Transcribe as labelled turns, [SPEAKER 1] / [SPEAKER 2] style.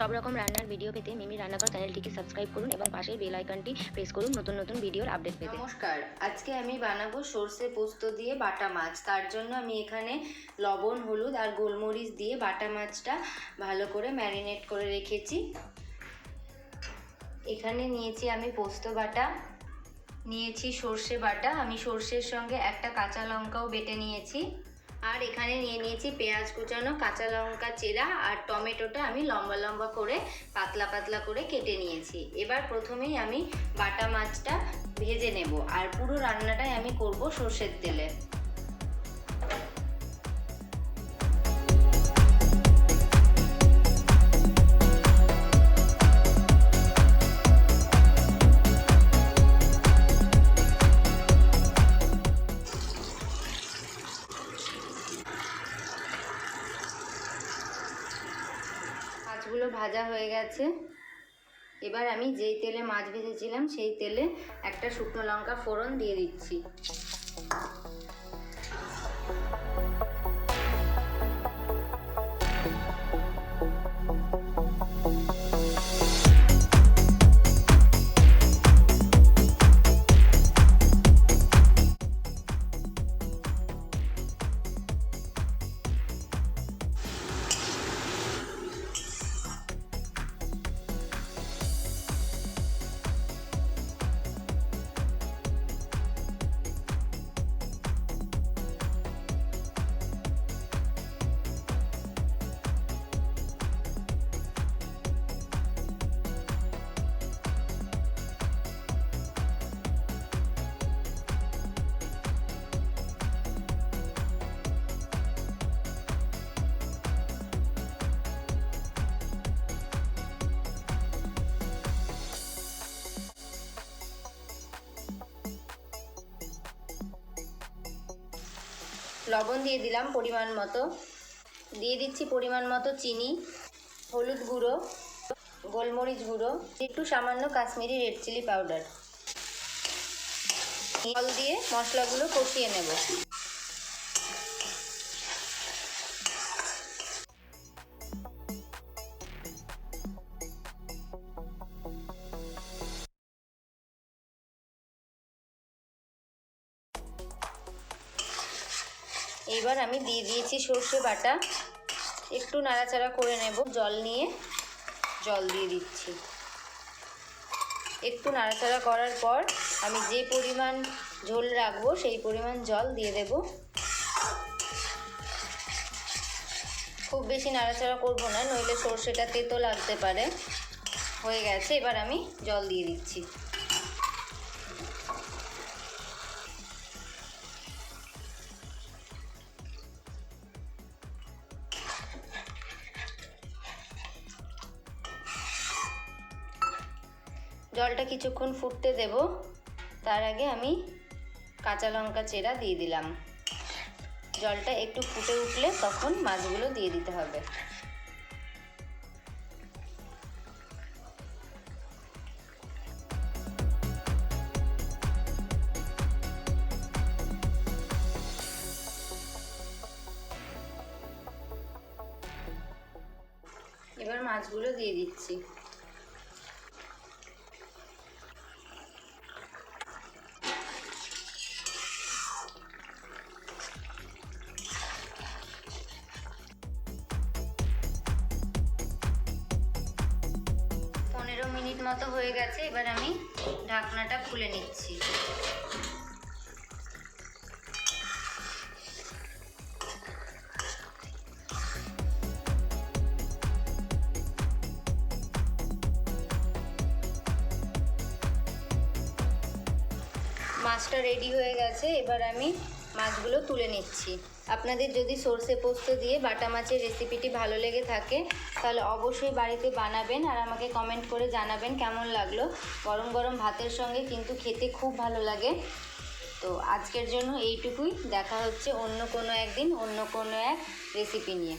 [SPEAKER 1] সব রকম রান্নার ভিডিও পেতে মিমির রান্নাঘর চ্যানেলটিকে সাবস্ক্রাইব করুন এবং পাশের বেল আইকনটি প্রেস করুন নতুন নতুন ভিডিওর আপডেট পেতে।
[SPEAKER 2] নমস্কার, আজকে আমি বানাবো সর্ষে পোস্ত দিয়ে বাটা মাছ। তার জন্য আমি এখানে লবণ, হলুদ আর গোলমরিচ দিয়ে বাটা মাছটা ভালো করে ম্যারিনেট করে রেখেছি। এখানে নিয়েছি আমি পোস্ত বাটা, নিয়েছি সর্ষে বাটা, আমি সর্ষের সঙ্গে একটা কাঁচা লঙ্কাও বেটে নিয়েছি, আর এখানে নিয়ে নিয়েছি পেঁয়াজ কুচানো, কাঁচা লঙ্কা চেরা আর টমেটোটা আমি লম্বা লম্বা করে পাতলা পাতলা করে কেটে নিয়েছি। এবার প্রথমেই আমি বাটা মাছটা ভেজে নেব, আর পুরো রান্নাটাই আমি করব সর্ষের তেলে। মাছগুলো ভাজা হয়ে গেছে। এবার আমি যেই তেলে মাছ ভেজেছিলাম সেই তেলে একটা শুকনো লঙ্কা ফোড়ন দিয়ে দিচ্ছি। লবণ দিয়ে দিলাম পরিমাণ মতো, দিয়ে দিচ্ছি পরিমাণ মতো চিনি, হলুদ গুঁড়ো, গোলমরিচ গুঁড়ো, একটু সামান্য কাশ্মীরি রেড চিলি পাউডার। জল দিয়ে মশলাগুলো কষিয়ে নেব। এবার আমি দিয়ে দিয়েছি সর্ষে বাটা, একটু নাড়াচাড়া করে নেব। জল নিয়ে জল দিয়ে দিচ্ছি। একটু নাড়াচাড়া করার পর আমি যে পরিমাণ ঝোল রাখবো সেই পরিমাণ জল দিয়ে দেব। খুব বেশি নাড়াচাড়া করব না, নইলে সর্ষেটা তেতো লাগতে পারে। হয়ে গেছে, এবার আমি জল দিয়ে দিচ্ছি। জলটা কিছুক্ষণ ফুটতে দেব। তার আগে আমি কাঁচা লঙ্কা চেরা দিয়ে দিলাম। জলটা একটু ফুটে উঠলে তখন মাছগুলো দিয়ে দিতে হবে। এবার মাছগুলো দিয়ে দিচ্ছি। মিনিট মতো হয়ে গেছে, এবার আমি ঢাকনাটা খুলে নিচ্ছি। মাছটা রেডি হয়ে গেছে, এবার আমি মাছগুলো তুলে নিচ্ছি। আপনাদের যদি সর্ষে পোস্ত দিয়ে বাটা মাছের রেসিপিটি ভালো লেগে থাকে তাহলে অবশ্যই বাড়িতে বানাবেন আর আমাকে কমেন্ট করে জানাবেন কেমন লাগলো। গরম গরম ভাতের সঙ্গে কিন্তু খেতে খুব ভালো লাগে। তো আজকের জন্য এইটুকুই। দেখা হচ্ছে অন্য কোনো একদিন অন্য কোনো এক রেসিপি নিয়ে।